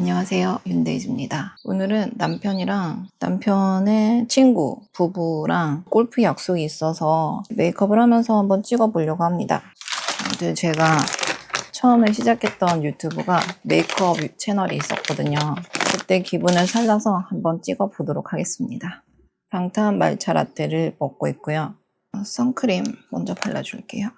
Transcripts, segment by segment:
안녕하세요, 윤데이즈입니다. 오늘은 남편이랑 남편의 친구 부부랑 골프 약속이 있어서 메이크업을 하면서 한번 찍어보려고 합니다. 근데 제가 처음에 시작했던 유튜브가 메이크업 채널이 있었거든요. 그때 기분을 살려서 한번 찍어보도록 하겠습니다. 방탄 말차 라떼를 먹고 있고요. 선크림 먼저 발라줄게요.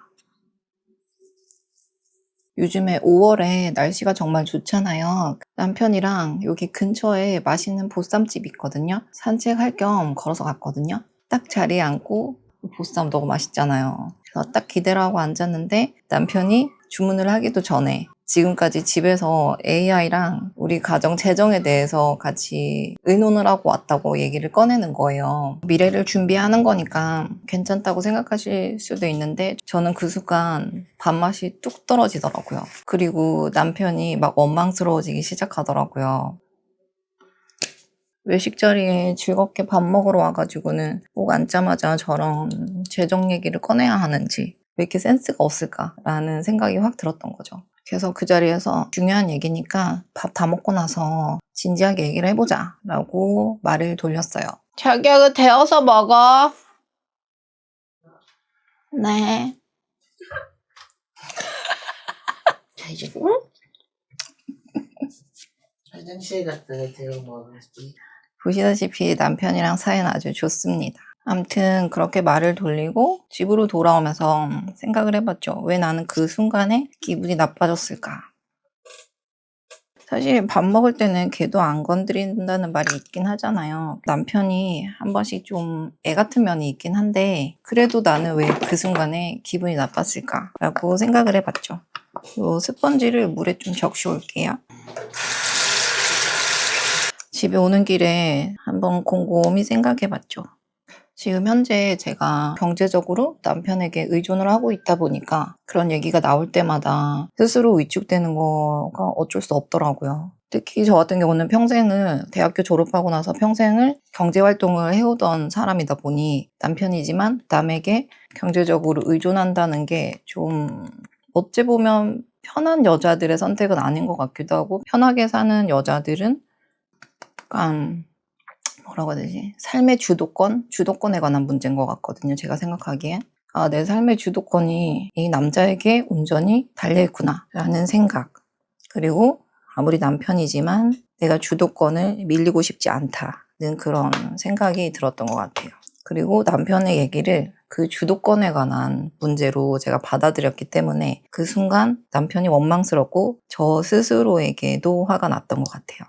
요즘에 5월에 날씨가 정말 좋잖아요. 남편이랑 여기 근처에 맛있는 보쌈집 있거든요. 산책할 겸 걸어서 갔거든요. 딱 자리에 앉고 보쌈 너무 맛있잖아요. 그래서 딱 기대를 하고 앉았는데 남편이 주문을 하기도 전에 지금까지 집에서 AI랑 우리 가정 재정에 대해서 같이 의논을 하고 왔다고 얘기를 꺼내는 거예요. 미래를 준비하는 거니까 괜찮다고 생각하실 수도 있는데 저는 그 순간 밥맛이 뚝 떨어지더라고요. 그리고 남편이 막 원망스러워지기 시작하더라고요. 외식 자리에 즐겁게 밥 먹으러 와가지고는 꼭 앉자마자 저런 재정 얘기를 꺼내야 하는지 왜 이렇게 센스가 없을까라는 생각이 확 들었던 거죠. 그래서 그 자리에서 중요한 얘기니까 밥 다 먹고 나서 진지하게 얘기를 해보자 라고 말을 돌렸어요. 자기야, 그 데워서 먹어. 네. 이제 화장실 갔다가 데워 먹을게. 보시다시피 남편이랑 사이는 아주 좋습니다. 아무튼 그렇게 말을 돌리고 집으로 돌아오면서 생각을 해봤죠. 왜 나는 그 순간에 기분이 나빠졌을까? 사실 밥 먹을 때는 걔도 안 건드린다는 말이 있긴 하잖아요. 남편이 한 번씩 좀 애 같은 면이 있긴 한데 그래도 나는 왜 그 순간에 기분이 나빴을까? 라고 생각을 해봤죠. 요 스펀지를 물에 좀 적셔 올게요. 집에 오는 길에 한번 곰곰이 생각해봤죠. 지금 현재 제가 경제적으로 남편에게 의존을 하고 있다 보니까 그런 얘기가 나올 때마다 스스로 위축되는 거가 어쩔 수 없더라고요. 특히 저 같은 경우는 평생을 대학교 졸업하고 나서 평생을 경제활동을 해오던 사람이다 보니 남편이지만 남에게 경제적으로 의존한다는 게 좀 어찌 보면 편한 여자들의 선택은 아닌 것 같기도 하고 편하게 사는 여자들은 약간 뭐라고 해야 되지? 삶의 주도권에 관한 문제인 것 같거든요. 제가 생각하기엔. 아, 내 삶의 주도권이 이 남자에게 온전히 달려있구나 라는 생각. 그리고 아무리 남편이지만 내가 주도권을 밀리고 싶지 않다는 그런 생각이 들었던 것 같아요. 그리고 남편의 얘기를 그 주도권에 관한 문제로 제가 받아들였기 때문에 그 순간 남편이 원망스럽고 저 스스로에게도 화가 났던 것 같아요.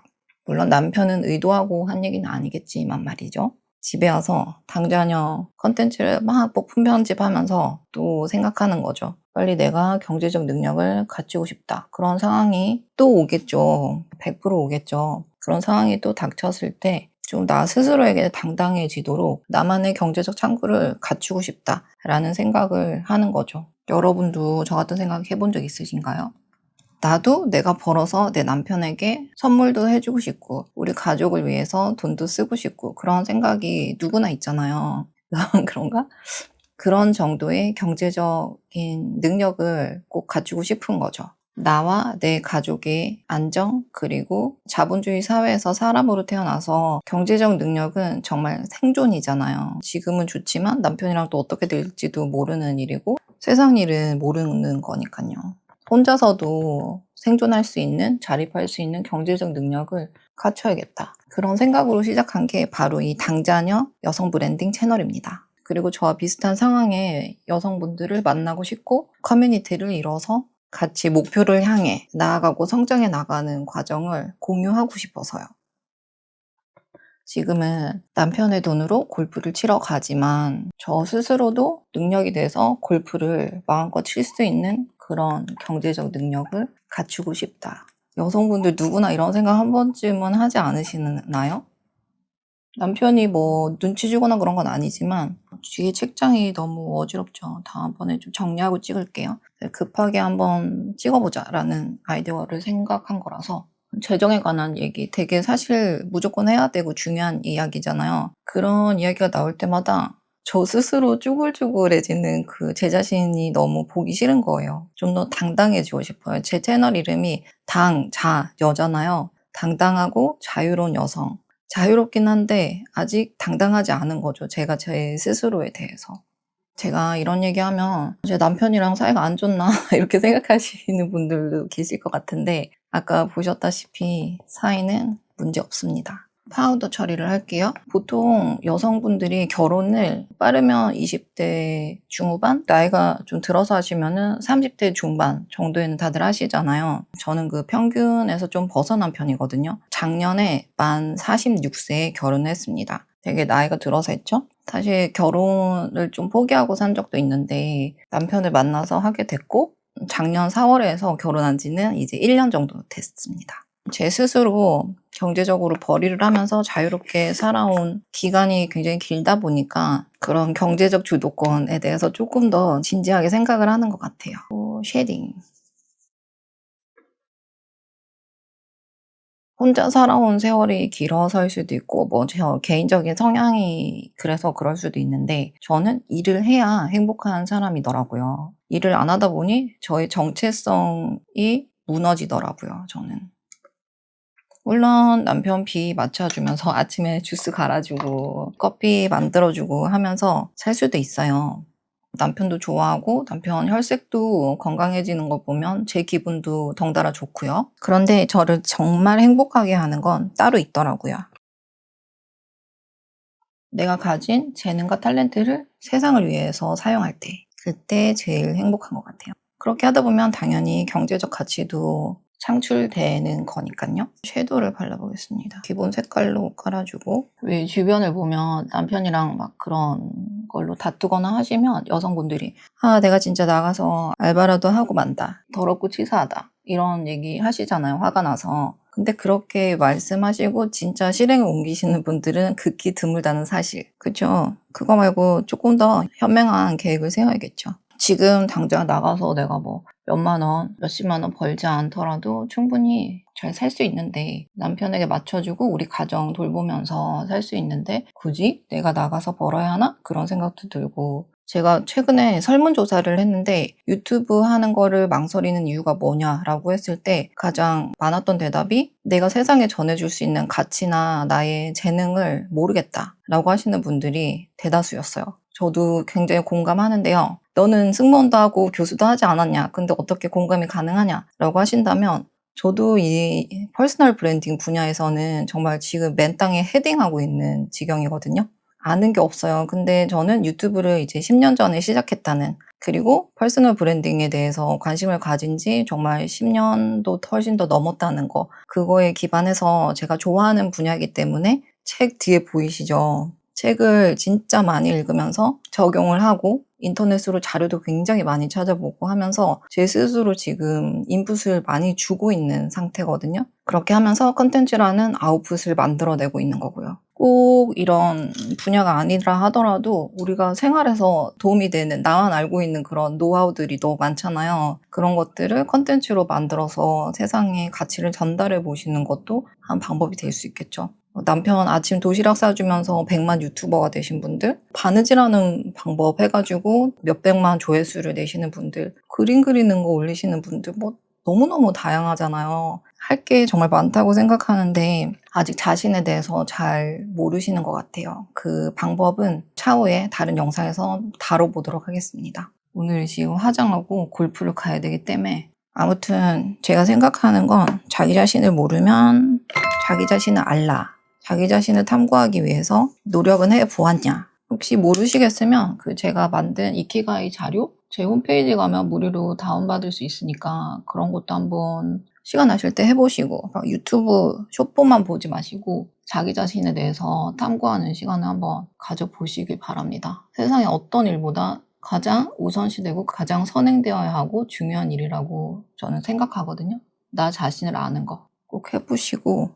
물론 남편은 의도하고 한 얘기는 아니겠지만 말이죠. 집에 와서 당자녀 컨텐츠를 막 폭풍 편집하면서 또 생각하는 거죠. 빨리 내가 경제적 능력을 갖추고 싶다. 그런 상황이 또 오겠죠. 100% 오겠죠. 그런 상황이 또 닥쳤을 때 좀 나 스스로에게 당당해지도록 나만의 경제적 창구를 갖추고 싶다라는 생각을 하는 거죠. 여러분도 저 같은 생각 해본 적 있으신가요? 나도 내가 벌어서 내 남편에게 선물도 해주고 싶고 우리 가족을 위해서 돈도 쓰고 싶고 그런 생각이 누구나 있잖아요. 그런가? 그런 정도의 경제적인 능력을 꼭 갖추고 싶은 거죠. 나와 내 가족의 안정 그리고 자본주의 사회에서 사람으로 태어나서 경제적 능력은 정말 생존이잖아요. 지금은 좋지만 남편이랑 또 어떻게 될지도 모르는 일이고 세상 일은 모르는 거니까요. 혼자서도 생존할 수 있는, 자립할 수 있는 경제적 능력을 갖춰야겠다. 그런 생각으로 시작한 게 바로 이 당자녀 여성 브랜딩 채널입니다. 그리고 저와 비슷한 상황의 여성분들을 만나고 싶고 커뮤니티를 이뤄서 같이 목표를 향해 나아가고 성장해 나가는 과정을 공유하고 싶어서요. 지금은 남편의 돈으로 골프를 치러 가지만 저 스스로도 능력이 돼서 골프를 마음껏 칠 수 있는 그런 경제적 능력을 갖추고 싶다. 여성분들 누구나 이런 생각 한 번쯤은 하지 않으시나요? 남편이 뭐 눈치 주거나 그런 건 아니지만 뒤에 책장이 너무 어지럽죠. 다음번에 좀 정리하고 찍을게요. 급하게 한번 찍어보자 라는 아이디어를 생각한 거라서 재정에 관한 얘기 되게 사실 무조건 해야 되고 중요한 이야기잖아요. 그런 이야기가 나올 때마다 저 스스로 쭈글쭈글해지는 그 제 자신이 너무 보기 싫은 거예요. 좀 더 당당해지고 싶어요. 제 채널 이름이 당, 자, 여잖아요. 당당하고 자유로운 여성. 자유롭긴 한데 아직 당당하지 않은 거죠. 제가 제 스스로에 대해서. 제가 이런 얘기하면 제 남편이랑 사이가 안 좋나 이렇게 생각하시는 분들도 계실 것 같은데 아까 보셨다시피 사이는 문제 없습니다. 파우더 처리를 할게요. 보통 여성분들이 결혼을 빠르면 20대 중후반? 나이가 좀 들어서 하시면은 30대 중반 정도에는 다들 하시잖아요. 저는 그 평균에서 좀 벗어난 편이거든요. 작년에 만 46세에 결혼을 했습니다. 되게 나이가 들어서 했죠? 사실 결혼을 좀 포기하고 산 적도 있는데 남편을 만나서 하게 됐고 작년 4월에 해서 결혼한 지는 이제 1년 정도 됐습니다. 제 스스로 경제적으로 벌이를 하면서 자유롭게 살아온 기간이 굉장히 길다 보니까 그런 경제적 주도권에 대해서 조금 더 진지하게 생각을 하는 것 같아요. 쉐딩. 혼자 살아온 세월이 길어서일 수도 있고 뭐 저 개인적인 성향이 그래서 그럴 수도 있는데 저는 일을 해야 행복한 사람이더라고요. 일을 안 하다 보니 저의 정체성이 무너지더라고요, 저는. 물론 남편 비 맞춰주면서 아침에 주스 갈아주고 커피 만들어주고 하면서 살 수도 있어요. 남편도 좋아하고 남편 혈색도 건강해지는 거 보면 제 기분도 덩달아 좋고요. 그런데 저를 정말 행복하게 하는 건 따로 있더라고요. 내가 가진 재능과 탤런트를 세상을 위해서 사용할 때 그때 제일 행복한 것 같아요. 그렇게 하다 보면 당연히 경제적 가치도 창출되는 거니까요. 섀도우를 발라보겠습니다. 기본 색깔로 깔아주고 왜 주변을 보면 남편이랑 막 그런 걸로 다투거나 하시면 여성분들이 아 내가 진짜 나가서 알바라도 하고 만다. 더럽고 치사하다. 이런 얘기 하시잖아요. 화가 나서. 근데 그렇게 말씀하시고 진짜 실행에 옮기시는 분들은 극히 드물다는 사실. 그죠? 그거 말고 조금 더 현명한 계획을 세워야겠죠. 지금 당장 나가서 내가 뭐 몇만 원, 몇십만 원 벌지 않더라도 충분히 잘 살 수 있는데 남편에게 맞춰주고 우리 가정 돌보면서 살 수 있는데 굳이 내가 나가서 벌어야 하나? 그런 생각도 들고 제가 최근에 설문조사를 했는데 유튜브 하는 거를 망설이는 이유가 뭐냐라고 했을 때 가장 많았던 대답이 내가 세상에 전해줄 수 있는 가치나 나의 재능을 모르겠다라고 하시는 분들이 대다수였어요. 저도 굉장히 공감하는데요. 너는 승무원도 하고 교수도 하지 않았냐? 근데 어떻게 공감이 가능하냐? 라고 하신다면 저도 이 퍼스널 브랜딩 분야에서는 정말 지금 맨 땅에 헤딩하고 있는 지경이거든요. 아는 게 없어요. 근데 저는 유튜브를 이제 10년 전에 시작했다는 그리고 퍼스널 브랜딩에 대해서 관심을 가진 지 정말 10년도 훨씬 더 넘었다는 거 그거에 기반해서 제가 좋아하는 분야이기 때문에 책 뒤에 보이시죠? 책을 진짜 많이 읽으면서 적용을 하고 인터넷으로 자료도 굉장히 많이 찾아보고 하면서 제 스스로 지금 인풋을 많이 주고 있는 상태거든요. 그렇게 하면서 컨텐츠라는 아웃풋을 만들어내고 있는 거고요. 꼭 이런 분야가 아니라 하더라도 우리가 생활에서 도움이 되는 나만 알고 있는 그런 노하우들이 너무 많잖아요. 그런 것들을 컨텐츠로 만들어서 세상에 가치를 전달해 보시는 것도 한 방법이 될 수 있겠죠. 남편 아침 도시락 싸주면서 100만 유튜버가 되신 분들, 바느질하는 방법 해가지고 몇백만 조회수를 내시는 분들, 그림 그리는 거 올리시는 분들, 뭐 너무너무 다양하잖아요. 할 게 정말 많다고 생각하는데 아직 자신에 대해서 잘 모르시는 것 같아요. 그 방법은 차후에 다른 영상에서 다뤄보도록 하겠습니다. 오늘 지금 화장하고 골프를 가야 되기 때문에 아무튼 제가 생각하는 건 자기 자신을 모르면 자기 자신을 알라. 자기 자신을 탐구하기 위해서 노력은 해보았냐. 혹시 모르시겠으면 그 제가 만든 이키가이 자료 제 홈페이지 가면 무료로 다운받을 수 있으니까 그런 것도 한번 시간 나실 때 해보시고 유튜브 숏폼만 보지 마시고 자기 자신에 대해서 탐구하는 시간을 한번 가져보시길 바랍니다. 세상에 어떤 일보다 가장 우선시되고 가장 선행되어야 하고 중요한 일이라고 저는 생각하거든요. 나 자신을 아는 거 꼭 해보시고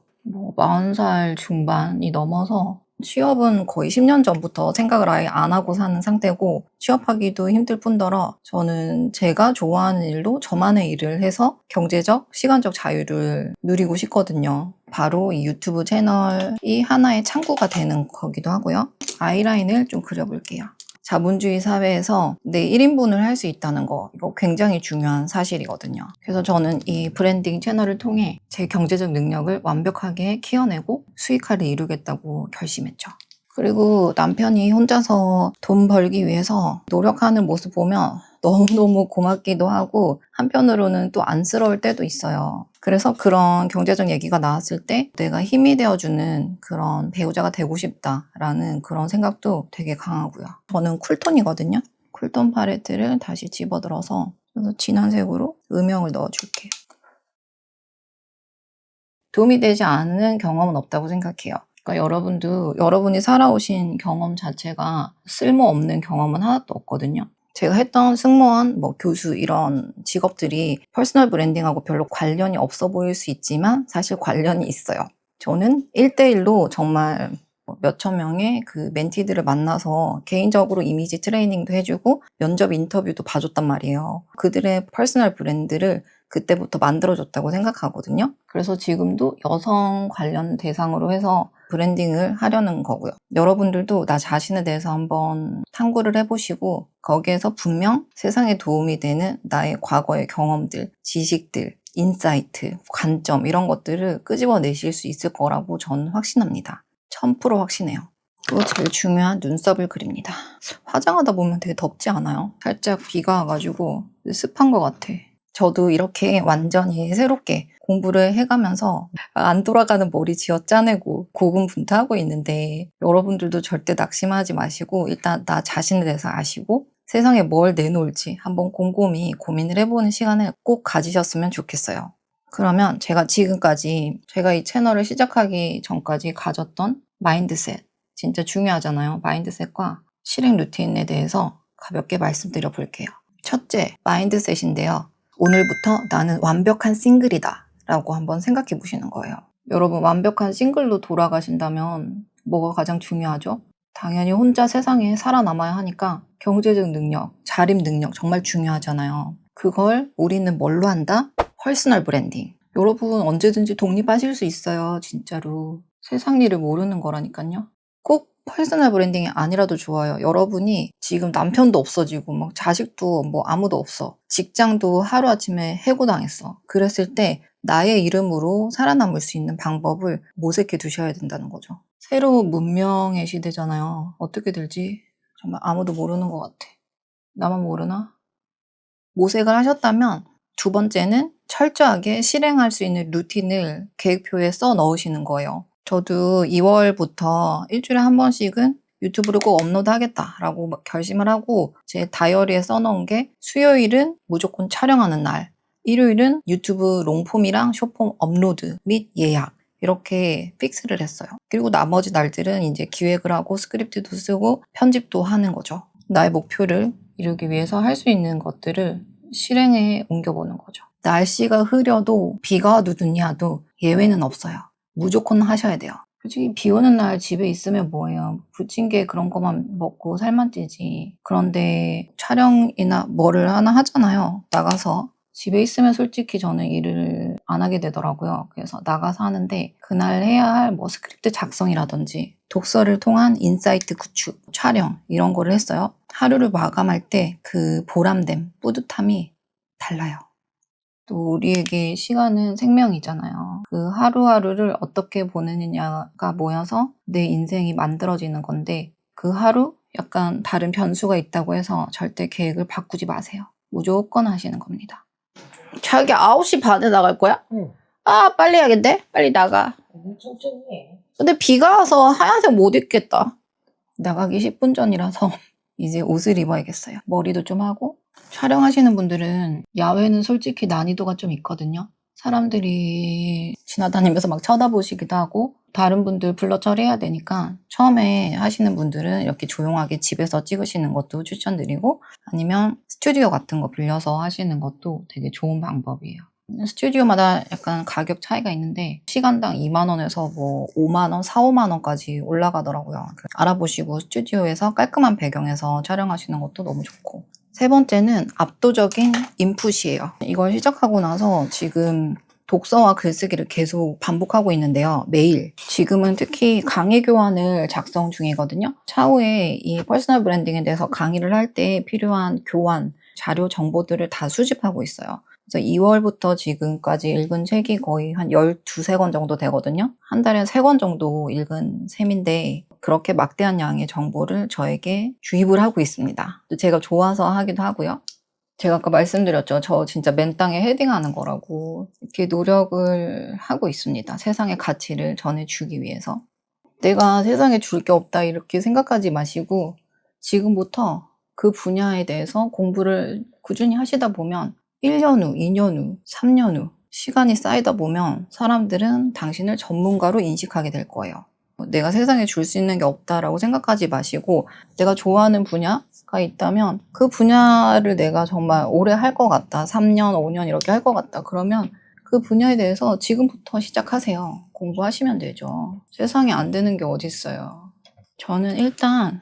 40살 중반이 넘어서 취업은 거의 10년 전부터 생각을 아예 안 하고 사는 상태고 취업하기도 힘들 뿐더러 저는 제가 좋아하는 일로 저만의 일을 해서 경제적, 시간적 자유를 누리고 싶거든요. 바로 이 유튜브 채널이 하나의 창구가 되는 거기도 하고요. 아이라인을 좀 그려볼게요. 자본주의 사회에서 내 1인분을 할 수 있다는 거, 이거 굉장히 중요한 사실이거든요. 그래서 저는 이 브랜딩 채널을 통해 제 경제적 능력을 완벽하게 키워내고 수익화를 이루겠다고 결심했죠. 그리고 남편이 혼자서 돈 벌기 위해서 노력하는 모습 보면 너무너무 고맙기도 하고 한편으로는 또 안쓰러울 때도 있어요. 그래서 그런 경제적 얘기가 나왔을 때 내가 힘이 되어주는 그런 배우자가 되고 싶다라는 그런 생각도 되게 강하고요. 저는 쿨톤이거든요. 쿨톤 팔레트를 다시 집어들어서 그래서 진한 색으로 음영을 넣어줄게요. 도움이 되지 않는 경험은 없다고 생각해요. 그러니까 여러분도 여러분이 살아오신 경험 자체가 쓸모없는 경험은 하나도 없거든요. 제가 했던 승무원, 교수 이런 직업들이 퍼스널 브랜딩하고 별로 관련이 없어 보일 수 있지만 사실 관련이 있어요. 저는 1대1로 정말 몇천 명의 그 멘티들을 만나서 개인적으로 이미지 트레이닝도 해주고 면접 인터뷰도 봐줬단 말이에요. 그들의 퍼스널 브랜드를 그때부터 만들어줬다고 생각하거든요. 그래서 지금도 여성 관련 대상으로 해서 브랜딩을 하려는 거고요. 여러분들도 나 자신에 대해서 한번 탐구를 해보시고 거기에서 분명 세상에 도움이 되는 나의 과거의 경험들, 지식들, 인사이트, 관점 이런 것들을 끄집어내실 수 있을 거라고 저는 확신합니다. 1000% 확신해요. 그리고 제일 중요한 눈썹을 그립니다. 화장하다 보면 되게 덥지 않아요? 살짝 비가 와가지고 습한 것 같아. 저도 이렇게 완전히 새롭게 공부를 해가면서 안 돌아가는 머리 쥐어 짜내고 고군분투하고 있는데 여러분들도 절대 낙심하지 마시고 일단 나 자신에 대해서 아시고 세상에 뭘 내놓을지 한번 곰곰이 고민을 해보는 시간을 꼭 가지셨으면 좋겠어요. 그러면 제가 지금까지 제가 이 채널을 시작하기 전까지 가졌던 마인드셋 진짜 중요하잖아요. 마인드셋과 실행 루틴에 대해서 가볍게 말씀드려 볼게요. 첫째, 마인드셋인데요. 오늘부터 나는 완벽한 싱글이다 라고 한번 생각해 보시는 거예요. 여러분 완벽한 싱글로 돌아가신다면 뭐가 가장 중요하죠? 당연히 혼자 세상에 살아남아야 하니까 경제적 능력, 자립 능력 정말 중요하잖아요. 그걸 우리는 뭘로 한다? 퍼스널 브랜딩. 여러분 언제든지 독립하실 수 있어요. 진짜로. 세상 일을 모르는 거라니까요. 꼭 퍼스널 브랜딩이 아니라도 좋아요. 여러분이 지금 남편도 없어지고 자식도 아무도 없어. 직장도 하루아침에 해고당했어. 그랬을 때 나의 이름으로 살아남을 수 있는 방법을 모색해 두셔야 된다는 거죠. 새로운 문명의 시대잖아요. 어떻게 될지 정말 아무도 모르는 것 같아. 나만 모르나? 모색을 하셨다면 두 번째는 철저하게 실행할 수 있는 루틴을 계획표에 써 넣으시는 거예요. 저도 2월부터 일주일에 한 번씩은 유튜브를 꼭 업로드 하겠다라고 결심을 하고 제 다이어리에 써놓은 게 수요일은 무조건 촬영하는 날, 일요일은 유튜브 롱폼이랑 숏폼 업로드 및 예약 이렇게 픽스를 했어요. 그리고 나머지 날들은 이제 기획을 하고 스크립트도 쓰고 편집도 하는 거죠. 나의 목표를 이루기 위해서 할 수 있는 것들을 실행에 옮겨보는 거죠. 날씨가 흐려도 비가 누드냐도 예외는 없어요. 무조건 하셔야 돼요. 솔직히 비 오는 날 집에 있으면 뭐예요? 부침개 그런 것만 먹고 살만 찌지. 그런데 촬영이나 뭐를 하나 하잖아요. 나가서. 집에 있으면 솔직히 저는 일을 안 하게 되더라고요. 그래서 나가서 하는데 그날 해야 할 스크립트 작성이라든지 독서를 통한 인사이트 구축, 촬영 이런 거를 했어요. 하루를 마감할 때 그 보람됨, 뿌듯함이 달라요. 또 우리에게 시간은 생명이잖아요. 그 하루하루를 어떻게 보내느냐가 모여서 내 인생이 만들어지는 건데 그 하루 약간 다른 변수가 있다고 해서 절대 계획을 바꾸지 마세요. 무조건 하시는 겁니다. 자기 9시 반에 나갈 거야? 응. 아 빨리 해야겠네? 빨리 나가. 천천히 해. 근데 비가 와서 하얀색 못 입겠다. 나가기 10분 전이라서 이제 옷을 입어야겠어요. 머리도 좀 하고. 촬영하시는 분들은 야외는 솔직히 난이도가 좀 있거든요. 사람들이 지나다니면서 막 쳐다보시기도 하고 다른 분들 불러 처리해야 되니까 처음에 하시는 분들은 이렇게 조용하게 집에서 찍으시는 것도 추천드리고 아니면 스튜디오 같은 거 빌려서 하시는 것도 되게 좋은 방법이에요. 스튜디오마다 약간 가격 차이가 있는데 시간당 2만 원에서 5만 원, 4, 5만 원까지 올라가더라고요. 알아보시고 스튜디오에서 깔끔한 배경에서 촬영하시는 것도 너무 좋고 세 번째는 압도적인 인풋이에요. 이걸 시작하고 나서 지금 독서와 글쓰기를 계속 반복하고 있는데요. 매일. 지금은 특히 강의 교환을 작성 중이거든요. 차후에 이 퍼스널 브랜딩에 대해서 강의를 할 때 필요한 교환, 자료 정보들을 다 수집하고 있어요. 그래서 2월부터 지금까지 읽은 책이 거의 한 12권 정도 되거든요. 한 달에 3권 정도 읽은 셈인데 그렇게 막대한 양의 정보를 저에게 주입을 하고 있습니다. 제가 좋아서 하기도 하고요. 제가 아까 말씀드렸죠. 저 진짜 맨 땅에 헤딩하는 거라고. 이렇게 노력을 하고 있습니다. 세상의 가치를 전해주기 위해서. 내가 세상에 줄 게 없다 이렇게 생각하지 마시고 지금부터 그 분야에 대해서 공부를 꾸준히 하시다 보면 1년 후, 2년 후, 3년 후 시간이 쌓이다 보면 사람들은 당신을 전문가로 인식하게 될 거예요. 내가 세상에 줄 수 있는 게 없다라고 생각하지 마시고 내가 좋아하는 분야가 있다면 그 분야를 내가 정말 오래 할 것 같다. 3년, 5년 이렇게 할 것 같다. 그러면 그 분야에 대해서 지금부터 시작하세요. 공부하시면 되죠. 세상에 안 되는 게 어디 있어요. 저는 일단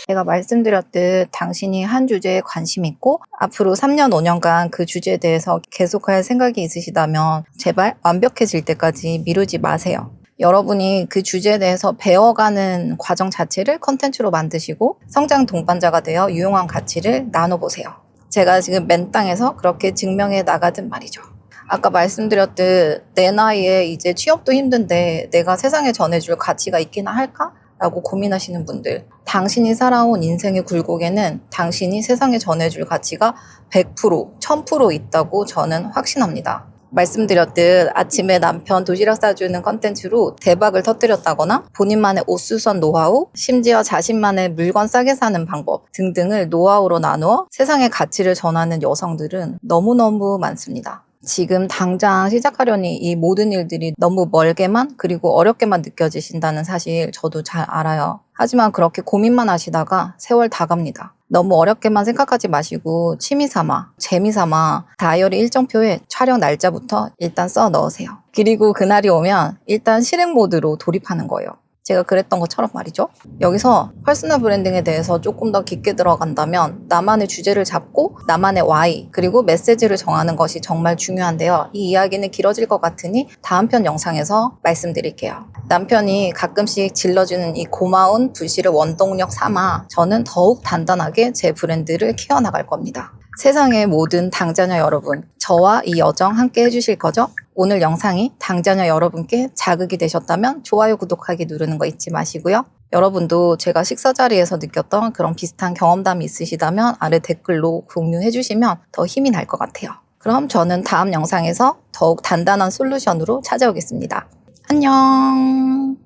제가 말씀드렸듯 당신이 한 주제에 관심 있고 앞으로 3년, 5년간 그 주제에 대해서 계속할 생각이 있으시다면 제발 완벽해질 때까지 미루지 마세요. 여러분이 그 주제에 대해서 배워가는 과정 자체를 컨텐츠로 만드시고 성장 동반자가 되어 유용한 가치를 나눠보세요. 제가 지금 맨 땅에서 그렇게 증명해 나가든 말이죠. 아까 말씀드렸듯 내 나이에 이제 취업도 힘든데 내가 세상에 전해줄 가치가 있기나 할까? 라고 고민하시는 분들, 당신이 살아온 인생의 굴곡에는 당신이 세상에 전해줄 가치가 100%, 1000% 있다고 저는 확신합니다. 말씀드렸듯 아침에 남편 도시락 싸주는 컨텐츠로 대박을 터뜨렸다거나 본인만의 옷수선 노하우, 심지어 자신만의 물건 싸게 사는 방법 등등을 노하우로 나누어 세상의 가치를 전하는 여성들은 너무너무 많습니다. 지금 당장 시작하려니 이 모든 일들이 너무 멀게만 그리고 어렵게만 느껴지신다는 사실 저도 잘 알아요. 하지만 그렇게 고민만 하시다가 세월 다 갑니다. 너무 어렵게만 생각하지 마시고 취미삼아, 재미삼아 다이어리 일정표에 촬영 날짜부터 일단 써 넣으세요. 그리고 그날이 오면 일단 실행 모드로 돌입하는 거예요. 제가 그랬던 것처럼 말이죠. 여기서 퍼스널 브랜딩에 대해서 조금 더 깊게 들어간다면 나만의 주제를 잡고 나만의 why 그리고 메시지를 정하는 것이 정말 중요한데요. 이 이야기는 길어질 것 같으니 다음 편 영상에서 말씀드릴게요. 남편이 가끔씩 질러주는 이 고마운 불씨를 원동력 삼아 저는 더욱 단단하게 제 브랜드를 키워나갈 겁니다. 세상의 모든 당자녀 여러분, 저와 이 여정 함께 해주실 거죠? 오늘 영상이 당자녀 여러분께 자극이 되셨다면 좋아요, 구독하기 누르는 거 잊지 마시고요. 여러분도 제가 식사 자리에서 느꼈던 그런 비슷한 경험담이 있으시다면 아래 댓글로 공유해 주시면 더 힘이 날 것 같아요. 그럼 저는 다음 영상에서 더욱 단단한 솔루션으로 찾아오겠습니다. 안녕.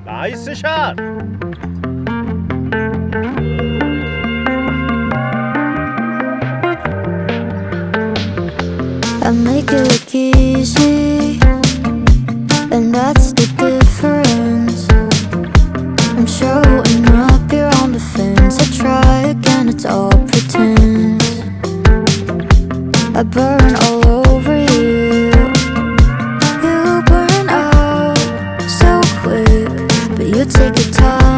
나이스 샷! I make it look easy, and that's the difference. I'm showing up, you're on the fence. I try again, it's all pretense. I burn all over you. You burn out so quick, but you take your time.